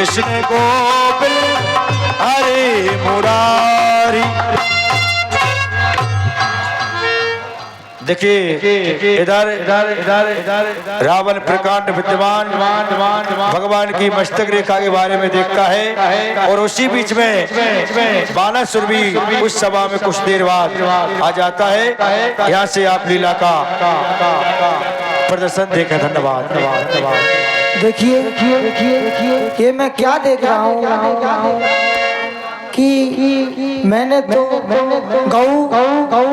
कृष्ण गोविंद हरे मुरारी। देखिए इधर इधर इधर इधर रावण प्रकांड विद्यमान भगवान की मस्तक रेखा के बारे में देखता है और उसी बीच में बानासुर भी उस सभा में कुछ देर बाद आ जाता है। यहाँ से आप लीला का प्रदर्शन देखें। धन्यवाद धन्यवाद। देखिए ये मैं क्या देख रहा हूँ कि मैंने तो गौ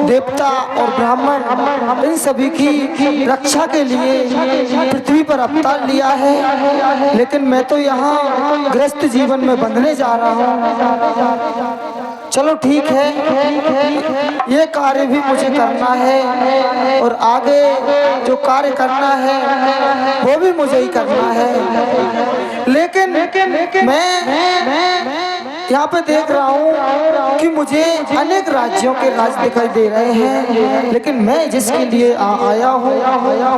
देवता और ब्राह्मण इन सभी की रक्षा के लिए पृथ्वी पर अवतार लिया है, लेकिन मैं तो यहाँ गृहस्थ जीवन में बंधने जा रहा हूँ। चलो ठीक है, ये कार्य भी मुझे करना है और आगे जो कार्य करना है वो भी मुझे ही करना है। लेकिन मैं यहाँ पे देख रहा हूँ कि मुझे अनेक राज्यों के राज दिखाई दे रहे हैं, लेकिन मैं जिसके लिए आया हूँ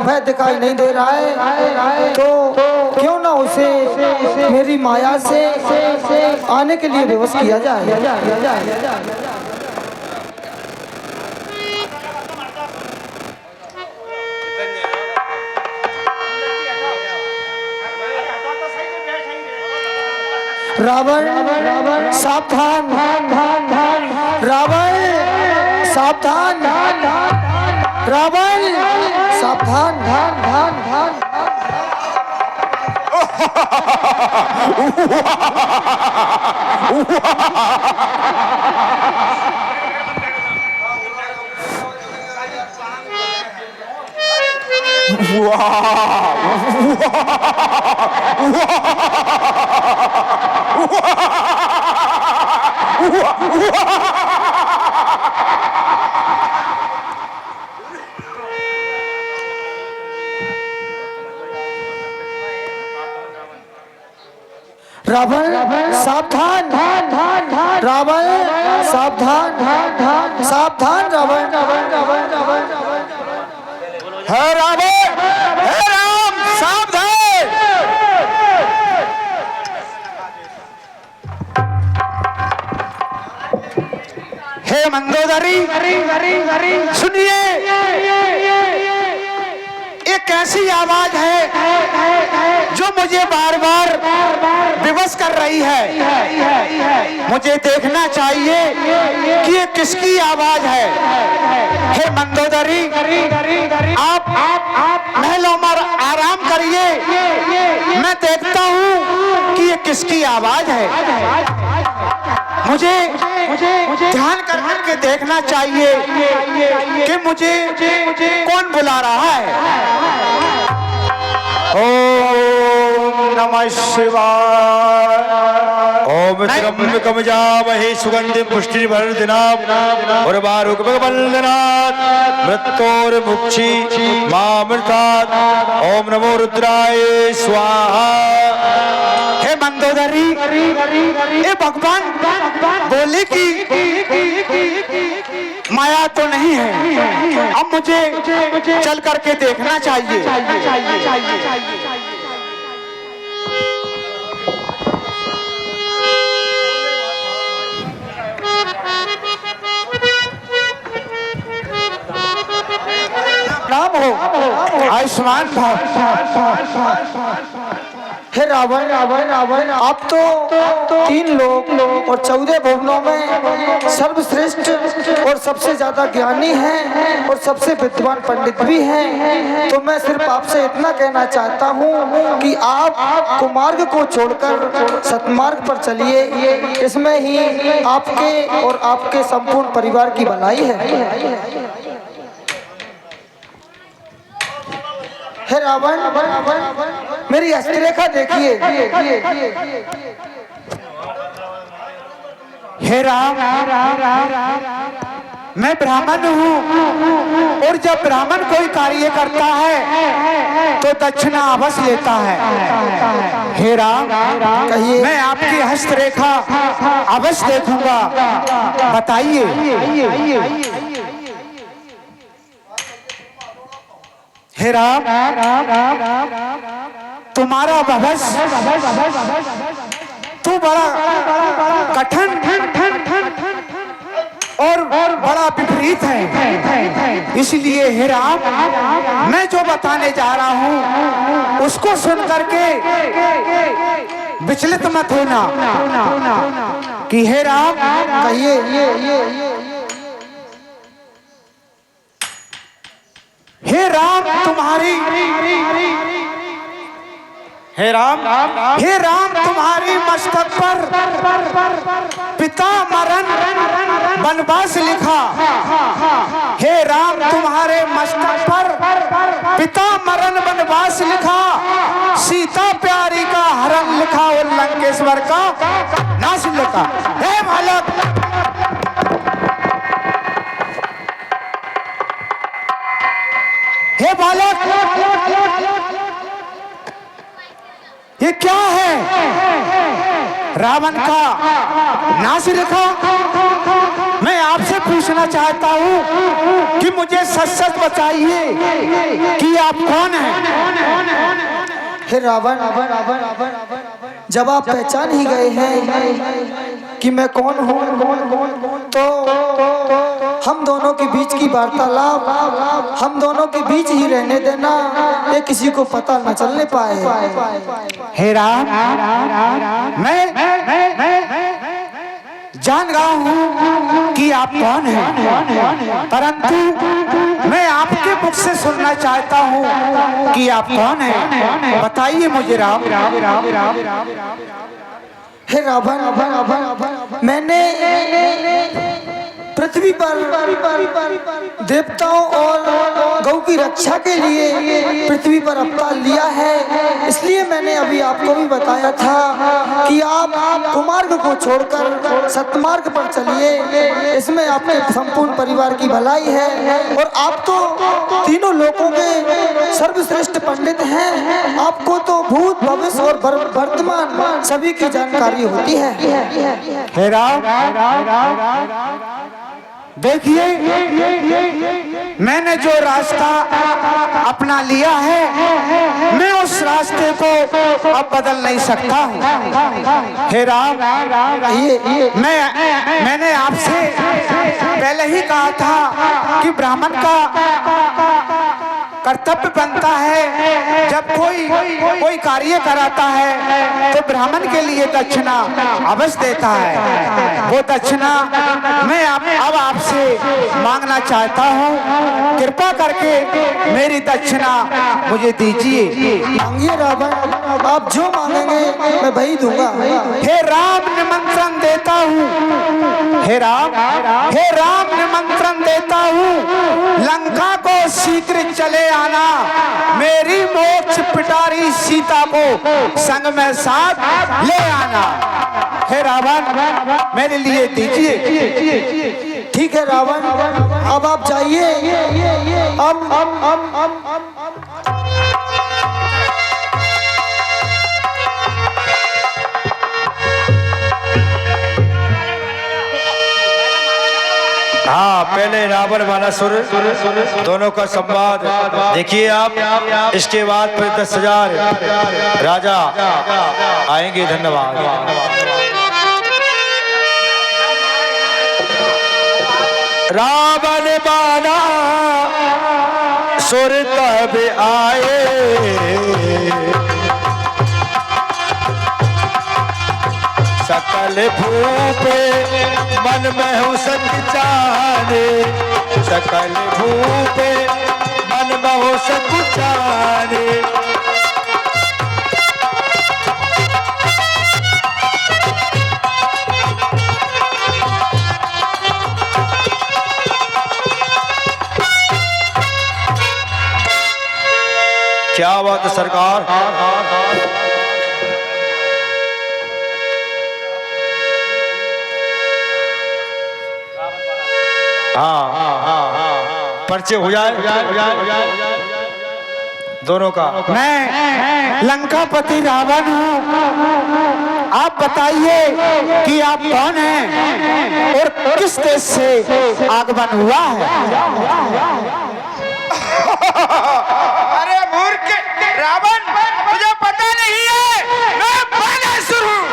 वह दिखाई नहीं दे रहा है। तो क्यों ना उसे मेरी माया से आने के लिए विवश किया जाए। रावण सावधान, रावण सावधान, रावण सावधान। रावण सावधान, रावण सावधान, सावधान रावण। है रावण, है राम, सावधान। हे मंदोदरी सुनिए, एक ऐसी आवाज है जो मुझे बार बार विवश कर रही है। मुझे देखना चाहिए कि ये किसकी आवाज है। हे मंदोदरी, आप महलों में आराम करिए, मैं देखता हूँ कि ये किसकी आवाज है। मुझे ध्यान करके देखना चाहिए कि मुझे कौन बुला रहा है। ओम नमः शिवाय। ओम त्र्यंबकं यजामहे सुगंधिं पुष्टिवर्धनम् उर्वारुकमण्डनात् मृत्योर्मुक्षीमामृतात्। ओम नमो रुद्राय स्वाहा। हे मंदोदरी, ये भगवान बोले कि माया तो नहीं है, अब मुझे चल करके देखना चाहिए। नाम हो आयुष्मान भाव। हे रावण, आप तो 3 लोक और 14 भुवनों में सर्वश्रेष्ठ और सबसे ज्यादा ज्ञानी हैं और सबसे विद्वान पंडित भी हैं। तो मैं सिर्फ आपसे इतना कहना चाहता हूँ कि आप कुमार्ग को छोड़कर सतमार्ग पर चलिए, इसमें ही आपके और आपके संपूर्ण परिवार की भलाई है। हे रावण, मेरी हस्तरेखा देखिए। हे राम, मैं ब्राह्मण हूँ और जब ब्राह्मण कोई कार्य करता है तो दक्षिणा अवश्य लेता है। हे राम, कहिए, मैं आपकी हस्तरेखा अवश्य देखूंगा, बताइए। हे राम, तुम्हारा भविष्य तो बड़ा कठिन और बड़ा विपरीत है। इसलिए हे राम, मैं जो बताने जा रहा हूं उसको सुन करके विचलित मत होना कि हे राम कहिए। हे राम तुम्हारी हे राम तुम्हारी मस्तक पर पिता मरण वनवास लिखा। हे राम तुम्हारे मस्तक पर पिता मरण वनवास लिखा। सीता प्यारी का हरण लिखा और लंकेश्वर का नाश लिखा। हे बालक, हे बालक, ये क्या है? रावण का नाश लिखा। मैं आपसे पूछना चाहता हूँ कि मुझे सच सच बताइए कि आप कौन हैं? हे रावण, जब आप पहचान ही गए हैं कि मैं कौन हूँ, तो हम दोनों के बीच की वार्तालाप हम दोनों के बीच ही रहने देना, ये किसी को पता न चलने पाए। हे राम, मैं जान रहा हूँ कि आप कौन हैं, परंतु मैं आपके मुख से सुनना चाहता हूँ कि आप कौन हैं। बताइए मुझे राम। हे रावण, मैंने पृथ्वी पर देवताओं और गौ की रक्षा के लिए पृथ्वी पर अवतार लिया है। इसलिए मैंने अभी आपको भी बताया था कि आप कुमार्ग को छोड़कर सतमार्ग पर चलिए, इसमें आपके संपूर्ण परिवार की भलाई है। और आप तो तीनों लोकों के सर्वश्रेष्ठ पंडित हैं, आपको तो भूत भविष्य और वर्तमान सभी की जानकारी होती है। हे राम, देखिए मैंने जो रास्ता अपना लिया है, मैं उस रास्ते को अब बदल नहीं सकता हूँ। हे राम, मैंने आपसे पहले ही कहा था कि ब्राह्मण का कर्तव्य बनता है, जब कोई कार्य कराता है तो ब्राह्मण के लिए दक्षिणा अवश्य देता है। वो दक्षिणा मैं अब आपसे मांगना चाहता हूँ। कृपा करके मेरी दक्षिणा मुझे दीजिए। मांगिए रावण, आप जो मांगेंगे मैं वही दूंगा। हे राम, निमंत्रण देता हूँ। हे राम निमंत्रण देता हूँ। लंका को शीघ्र चले आना, मेरी मोक्ष पिटारी सीता को संग में साथ ले आना। हे रावण, मेरे लिए दीजिए। ठीक है रावण, अब आप जाइए। हाँ, पहले रावण बानासुर दोनों का संवाद देखिए आप। इसके बाद फिर 10,000 राजा आएंगे। धन्यवाद। रावण बाना सुर तब आए, सकल भूपे मन में हो सचारे, सकल भूपे मन में हो सचारे। क्या बात है सरकार। हाँ, परिचय हो जाए दोनों का। मैं लंकापति रावण हूँ। आप बताइए कि आप कौन हैं और किस देश से आगमन हुआ है। अरे मूर्ख रावण, तुझे पता नहीं है मैं बानासुर हूँ।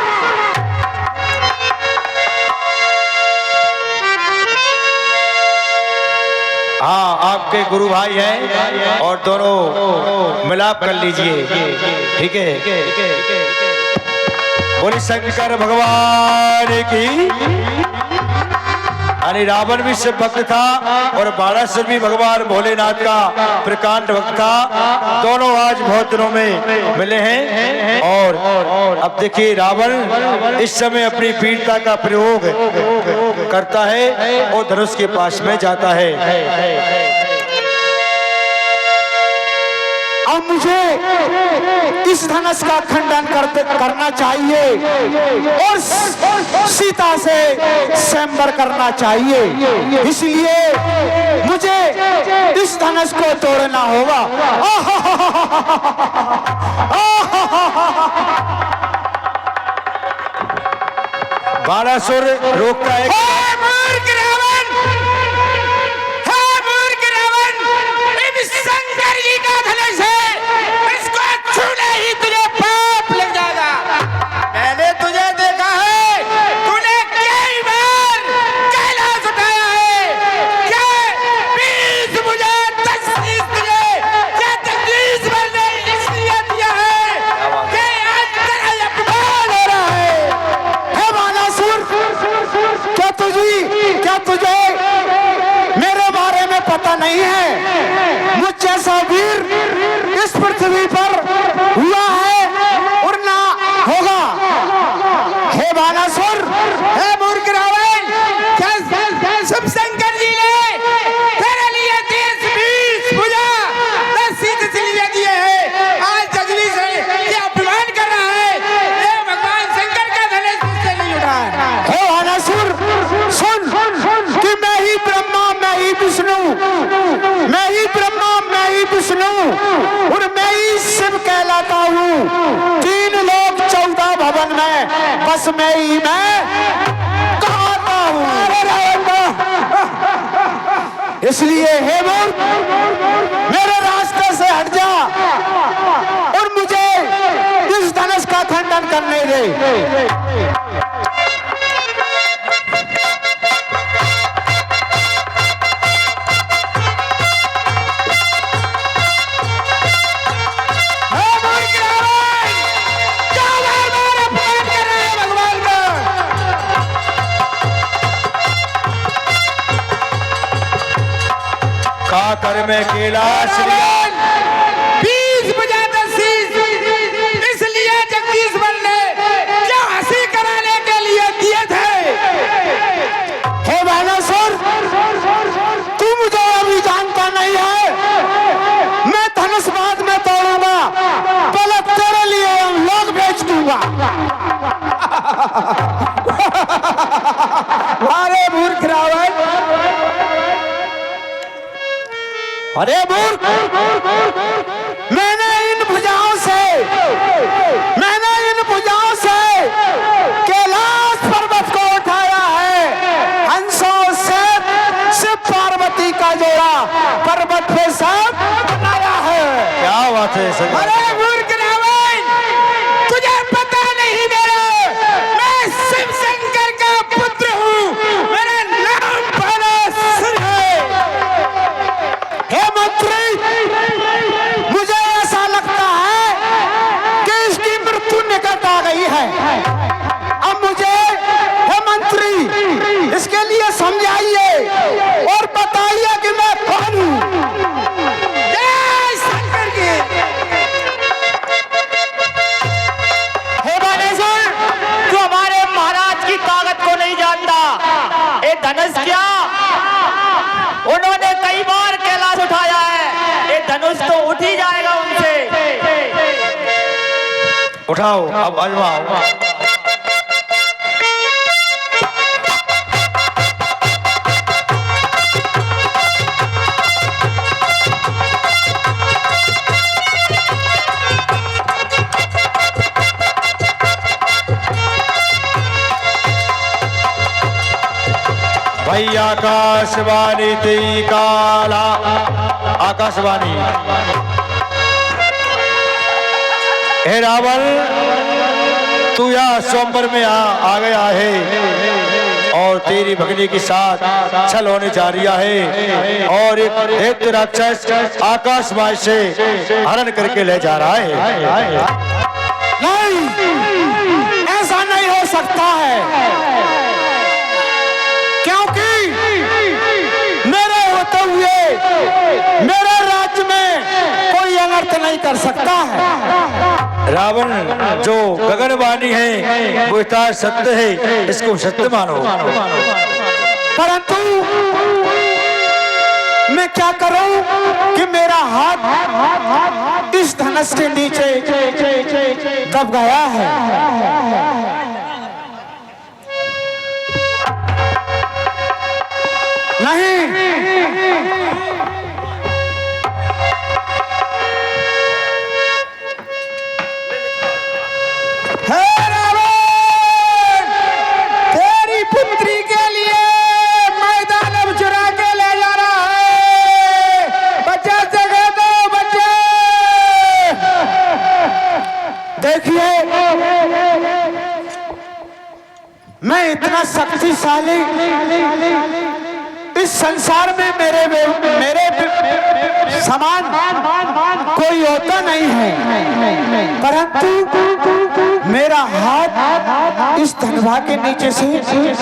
हाँ, आपके गुरु भाई हैं और दोनों मिलाप कर लीजिए, ठीक है। बोले शंकर भगवान की। यानी रावण भी शिव भक्त था और बाणासुर भी भगवान भोलेनाथ का प्रकांड भक्त था। दोनों आज बहुत दिनों में मिले हैं। और अब देखिए रावण इस समय अपनी वीरता का प्रयोग करता है और धनुष के पास में जाता है। अब मुझे इस धनुष का खंडन करना चाहिए और सीता से स्वयंवर करना चाहिए, इसलिए मुझे इस धनुष को तोड़ना होगा। बाणासुर रोकता है। नहीं है मुझ जैसा वीर इस पृथ्वी पर हुआ है और ना होगा। हे बाणासुर, हे मूर्ख रावण, शिव शंकर जी ने तेरे लिए 30 भुजा 10 सीध सिलिया दिए हैं। आज जगली से ये अपमान कर रहा है। ये भगवान शंकर का धनुष मुझसे नहीं उठा है। हे बाणासुर, सुन कि मैं ही ब्रह्मा, मैं ही विष्णु, मैं ही ब्रह्मा, मैं ही विष्णु और मैं ही शिव कहलाता हूँ। 3 लोक 14 भवन में बस मैं ही मैं कहता हूँ। इसलिए हे मूर्ख, मेरे रास्ते से हट जा और मुझे इस धनुष का खंडन करने दे। कर में कैलाश 20 बजा 10 शीश, इसलिए जगदीश्वर ने क्या हंसी कराने के लिए दिए थे। हे बाणासुर, तू मुझे अभी जानता नहीं है। मैं धनुष बाद में तोड़ूंगा, पहले तेरे लिए हम लोग बेच दूंगा। अरे मूर्ख रावण, अरे मूर्ख, मैंने इन भुजाओं से कैलाश पर्वत को उठाया है। हंसों से शिव पार्वती का जोड़ा पर्वत पे सब बनाया है। क्या बात है सर? अरे मूर्ख रावण, तुझे पता नहीं मैं शिव शंकर का पुत्र हूँ। मेरा नाम बाणासुर है। हे मंत्री, मुझे ऐसा लगता है कि इसकी मृत्यु निकट आ गई है। अब मुझे, हे मंत्री, इसके लिए समझाइए और बताइए कि मैं कौन हूँ। जय शंकर की। हे बाणासुर, तू हमारे महाराज की ताकत को नहीं जानता। ये धनुष क्या, उन्होंने कई बार कैलाश उठाया है। ये धनुष तो उठ ही जाएगा उनसे। उठाओ, अब आजमाओ। भाई आकाशवाणी तेरी काला आकाशवाणी। हे रावण, तू यहाँ स्वयंवर में आ गया है। और तेरी भगनी के साथ छल होने जा रहा है और एक दैत्य राक्षस आकाश मार्ग से हरण करके ले जा रहा है। नहीं, ऐसा नहीं हो सकता है, क्योंकि मेरे होते हुए मेरे राज्य में कोई अनर्थ नहीं कर सकता है। रावण जो गगनवाणी है वो इतना सत्य है, इसको सत्य मानो। परंतु मैं क्या करूं कि मेरा हाथ इस धनुष के नीचे दब गया है। नहीं, तेरी पुत्री के लिए मैदान अब चुरा के ले जा रहा है। बच्चा जगह दो, बच्चे। देखिए, मैं इतना शक्तिशाली इस संसार में मेरे समान कोई होता नहीं है, परंतु मेरा हाथ इस धनवा के नीचे से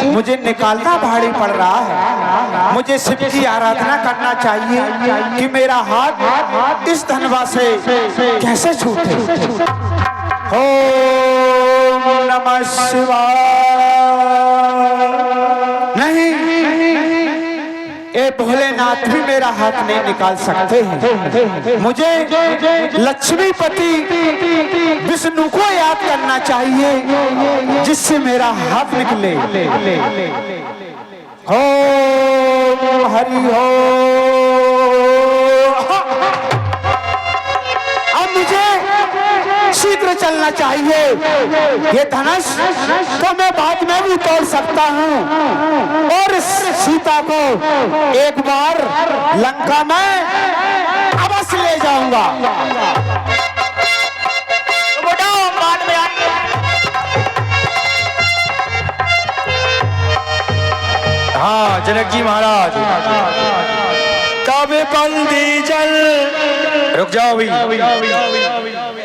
मुझे निकालना भारी पड़ रहा है। मुझे शिव की आराधना करना चाहिए कि मेरा हाथ इस धनवा से कैसे छूटे। ओम नमः शिवाय। नहीं, ये भोलेनाथ भी मेरा हाथ नहीं निकाल सकते हैं। मुझे लक्ष्मीपति विष्णु को याद करना चाहिए जिससे मेरा हाथ निकले। ओम हरि ओम। अब मुझे शीघ्र चलना चाहिए। ये धनुष तो मैं बाद में भी तोड़ सकता हूँ और सीता को एक बार लंका में अवश्य ले जाऊंगा। बाद में हाँ जनक जी महाराज, तब बंदी जल रुक जाओ भी,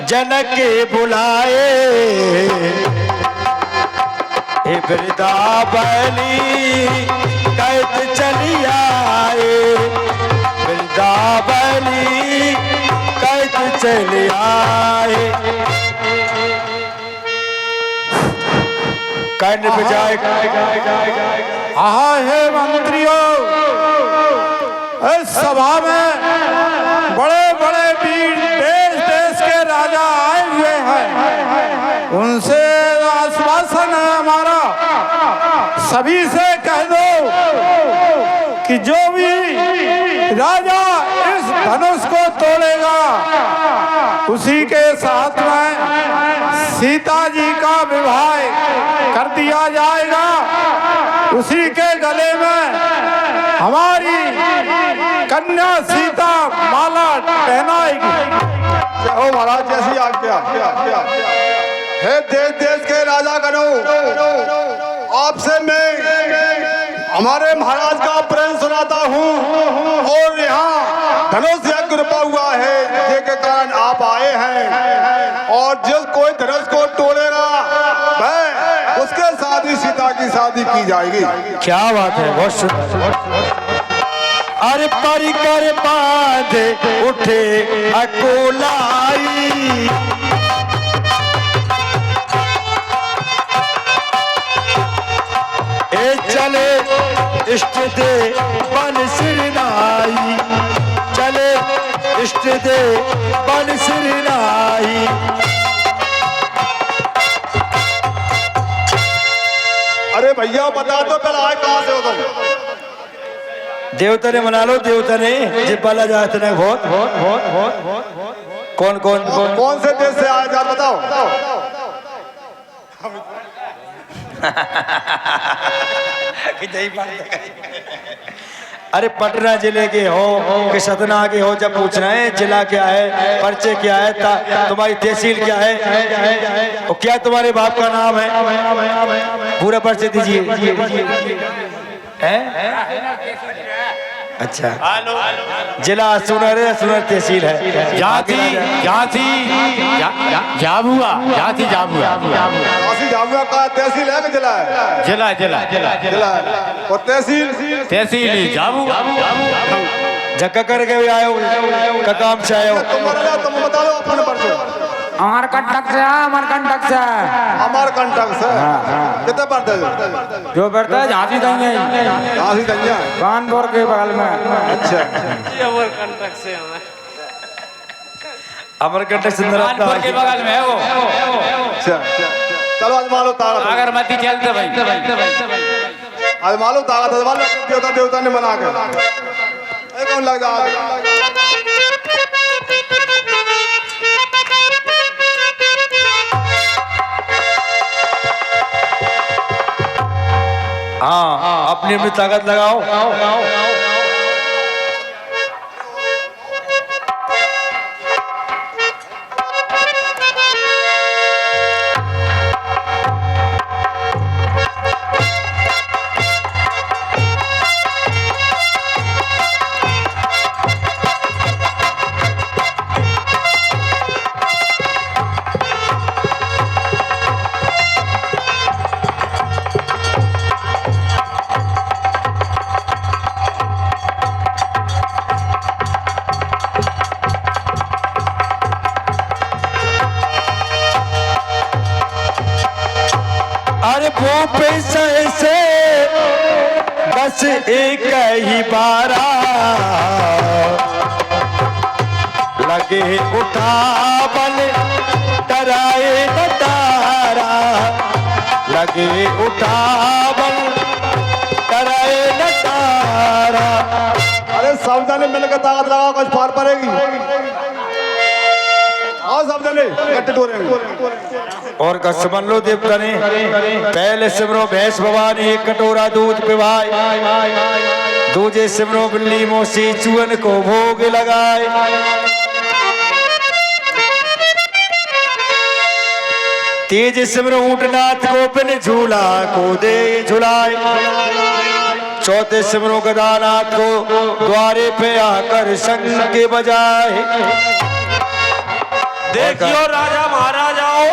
जनक के बुलाए हे वृंदावनी कैद चली आए, वृंदावनी कैद चली आए। कर्ण बजाए हाँ, हे मंत्रियों, इस सभा में बड़े बड़े वीर देश देश के राजा आए हुए हैं। उनसे आश्वासन है हमारा, सभी से कह दो कि जो भी राजा इस धनुष को तोड़ेगा उसी के साथ में सीता जी का विवाह कर दिया जाएगा। उसी के गले में हमारी कन्या सीता माला पहनाएगी। ओ महाराज, जैसी आज्ञा। हे देश देश के राजा गणों, आपसे मैं हमारे महाराज का प्रेम सुनाता हूँ और यहाँ धनुष यज्ञ रुपा हुआ है, जिसके कारण आप आए हैं। और जिस कोई धनुष को तोड़ेगा वह उसके साथ ही सीता की शादी की जाएगी। क्या बात है, बहुत सुंदर। अरे परिकर बांध उठे अकोलाई, ए चले इष्ट दे बन सिरनाई, चले इष्ट दे बन सिरनाई। अरे भैया बता दो पहले आए कहाँ से हो तुम? देवता ने मना लो, देवता ने जे पाला जाते ने बहुत बहुत बहुत बहुत बहुत कौन कौन कौन कौन से देश से आए यार बताओ। अरे पटना जिले के हो कि सतना के हो, जब पूछना है जिला क्या है, परिचय क्या है, तुम्हारी तहसील क्या है, और क्या तुम्हारे बाप का नाम है, पूरा परिचय दीजिए। हैं? अच्छा, जिला सुनर तहसील है। झांसी झाबुआ का तहसील है कि जिला है? जिला जिला है। और तहसील झाबुआ। जक्का करके भी आयो का काम से आयो। तुम बता दो अपने परिचय। अमरकंटक से कितने पढ़ते हो? जो बैठता है झांसी दंगा कानपुर के बगल में। अच्छा, अमरकंटक सुंदर कानपुर के बगल में है वो। अच्छा, चलो आजमा लो ताकत। अगरबत्ती चलते भाई। आजमा लो ताकत, आजमा लो देवता ने बना के। कौन लग जाए? हाँ, अपनी अपनी ताकत लगाओ। अरे वो पैसा से बस एक ही बारा लगे उठावन डराए न तारा, लगे उठावन डराए न तारा। अरे सब जने मिलकर ताकत लगाओ, कुछ पार पड़ेगी। आओ सब जने इकट्ठे टोरेंगे। और कसमन लो देवता ने पहले सिमरो भैंस भवानी एक कटोरा दूध पिवाए, दूजे सिमरो बिल्ली मोसी चूहन को भोग लगाए। तेज सिमरो ऊंटनाथ को बिन झूला को दे झुलाए, चौथे सिमरो गदानाथ को द्वारे पे आकर शंख के बजाए। देखियो राजा महाराजाओं,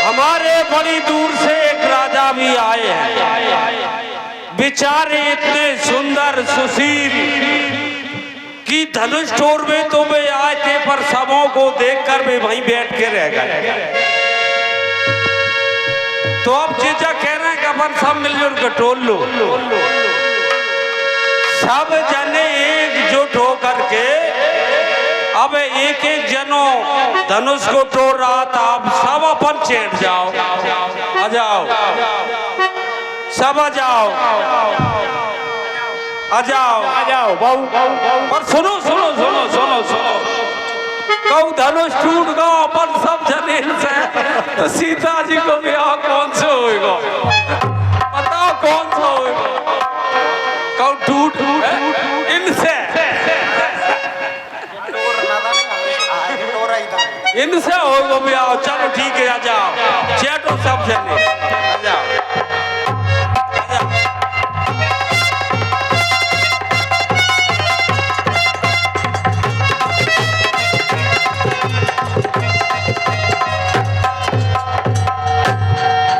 हमारे बड़ी दूर से एक राजा भी आए हैं। बेचारे इतने सुंदर सुशील कि धनुष टोर में तो वे आए थे, पर सबों को देखकर वे वहीं बैठ के रह गए। तो अब जीजा कह रहे हैं कि अपन सब मिलजुल कर टोल लो। सब जने एकजुट होकर के अब एक एक जनों धनुष को तोड़ रहा था। अब सब अपन चेट जाओ, आ जाओ, सब आ जाओ, आ जाओ, आ जाओ। पर सुनो सुनो सुनो सुनो सुनो, कहूँ धनुष टूट गो अपन सब जनील से, तो सीता जी को ब्याह कौन से होएगा? बताओ कौन सा होएगा? कहूँ टूट इनसे, इनसे होगा ब्याह। चलो ठीक है, आ जाओ, चैटो सब जने, आ जाओ।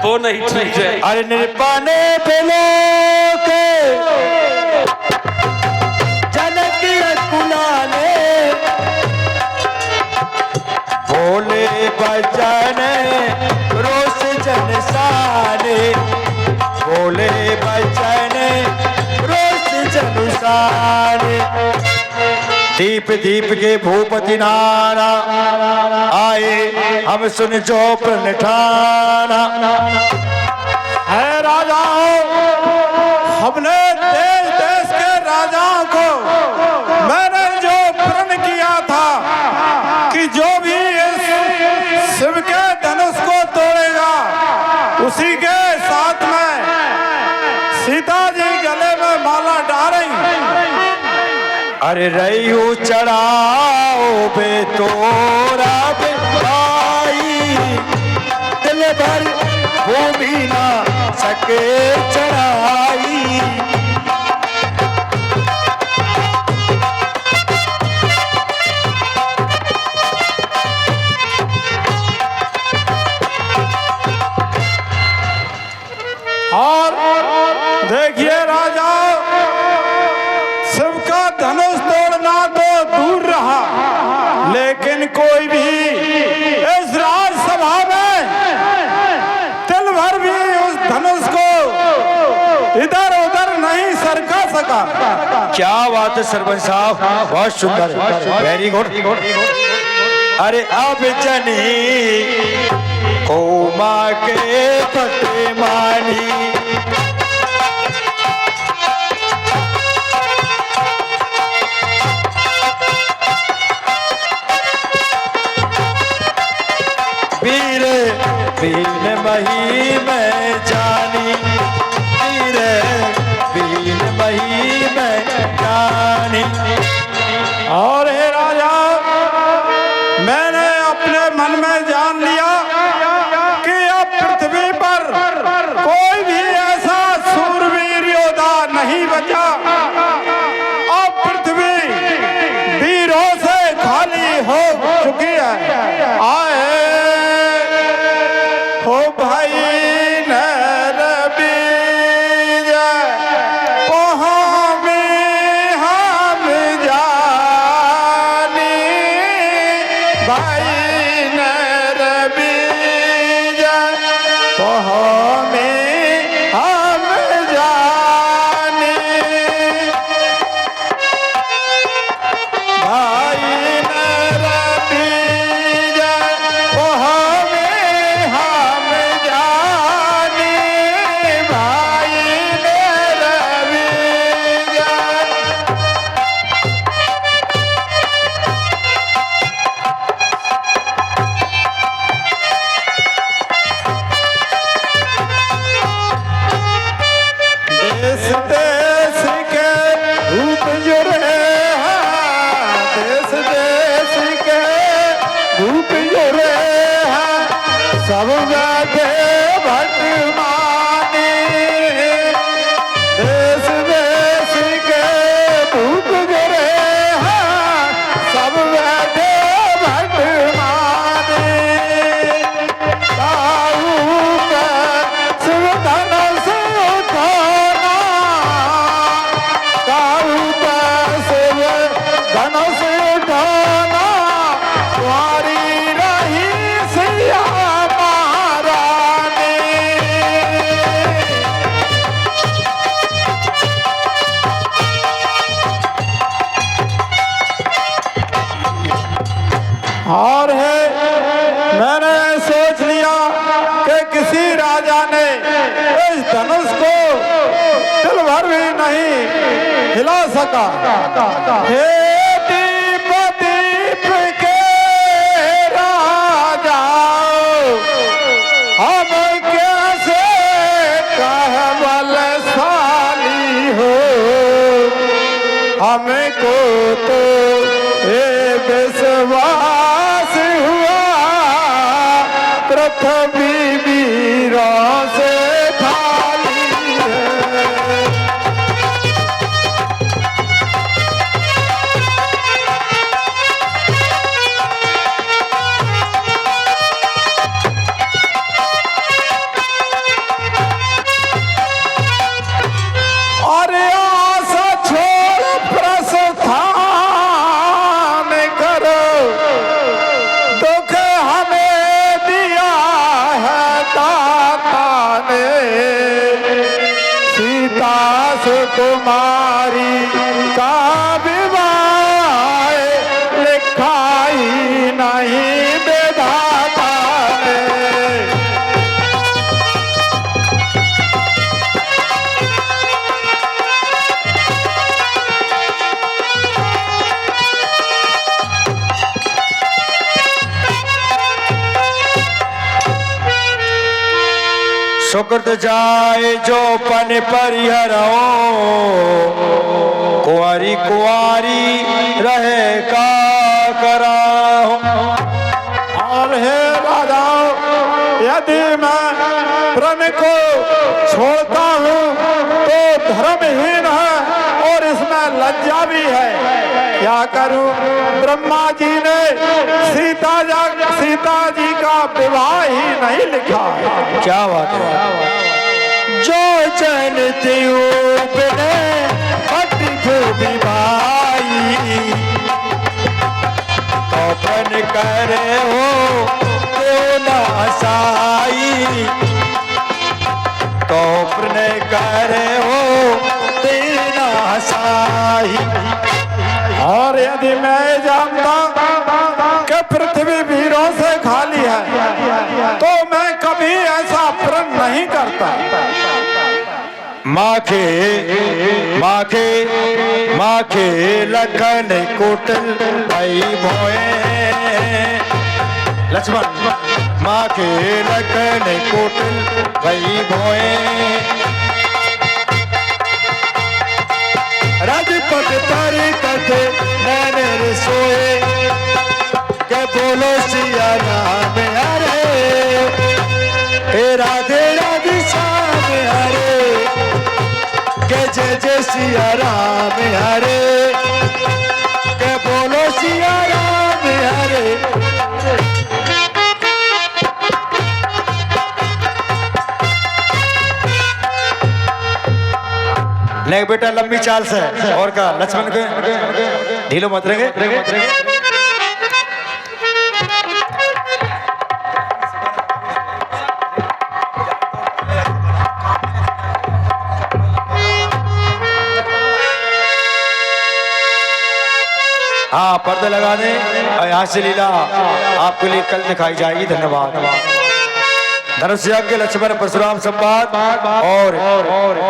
वो नहीं ठीक है। अरे निर्पाने पे लोके जनक कुलाने, बोले बचन रोस जनसाने, बोले बचन रोस जनसाने। दीप दीप के भूपति नाना आए, हम सुन जो प्रण ठाना। है राजाओं, हमने देश देश के राजाओं को मैंने जो प्रण किया था कि जो भी इस शिव के धनुष को तोड़ेगा उसी के साथ में सीता जी गले में माला डालेंगे। अरे रही चढ़ाओ बे तोरा बे भाई, दिल भर वो भी ना सके चढ़ाई। और देखिए राजा, शिव का धनुष तोड़ना तो दूर रहा, लेकिन कोई भी इस राजसभा में तिल भर भी उस धनुष को इधर उधर नहीं सरका सका। क्या बात है सरपंच साहब, बहुत सुंदर, वेरी गुड। अरे अब जनी को माँ के पते मानी, वीर बीन मही में जानी, वीर बीन मही में जानी। और हे राजा, मैंने अपने मन में जान लिया कि अब पृथ्वी पर कोई भी ऐसा सूरवीर योद्धा नहीं बचा। अब पृथ्वी वीरों से खाली हो चुकी है। आए हो भाई नर बीज, पोहाँ में हम जानी, भाई नर बीज, पोहाँ में हम जानी, भाई नर बीज, पोहाँ में हम जानी, भाई नर बीज। देश देश के रूप जुड़े हैं, देश देश के रूप जुड़े हैं, सब बैठे भट मानी। देश देश के रूप जुड़े हैं, सब बैठे भट मानी। ताऊ का शिव धनुष उठाना, ताऊ का शिव धनुष उठाना, तुम्हारी रही सिया महारानी। और है, मैंने सोच लिया कि किसी राजा ने इस धनुष को तिल भर भी नहीं हिला सका। हे दीप दीप के राजा, हम कैसे कह बलशाली हो, हमको तो ये विश्वास हुआ पृथ्वी वीरों से खाली है। और आशा छोड़ प्रस्थान करो, दुख हमें दिया है दाता ने, सीता सुकुमारी का विवाह लिखा ही नहीं विधाता ने। सुकृत जाए जो पन परिहरो, कुंवारी कुंवारी रहे का कराहूं। और हे राजाओं, यदि मैं छोड़ता हूँ तो धर्महीन है और इसमें लज्जा भी है। क्या करूं? ब्रह्मा जी ने सीता जी का विवाह ही नहीं लिखा। क्या बात है। जो जनती उपने पति भूमि भाई, तोपन करे हो तो ना साई, तोपन करे हो तेना साई। और यदि मैं जानता कि पृथ्वी वीरों से खाली है तो मैं कभी ऐसा प्रण नहीं करता। माखे माखे माखे लखन कुटल भाई भोए, लक्ष्मण माखे लखन कुटल भाई भोए, राजपथ तारी कथे नैन सोए, के बोलो सिया राम हरे, हे राधे राधे श्याम हरे, के जय जय सिया राम हरे, के बोलो सिया राम हरे। नहीं बेटा लंबी चाल से और का लक्ष्मण के ढीलो मत रहेंगे। हाँ पर्दे लगा दें और यहाँ से लीला आपके लिए कल दिखाई जाएगी। धन्यवाद। धनुष यज्ञ के लक्ष्मण परशुराम संवाद और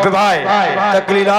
विवाह तक लीला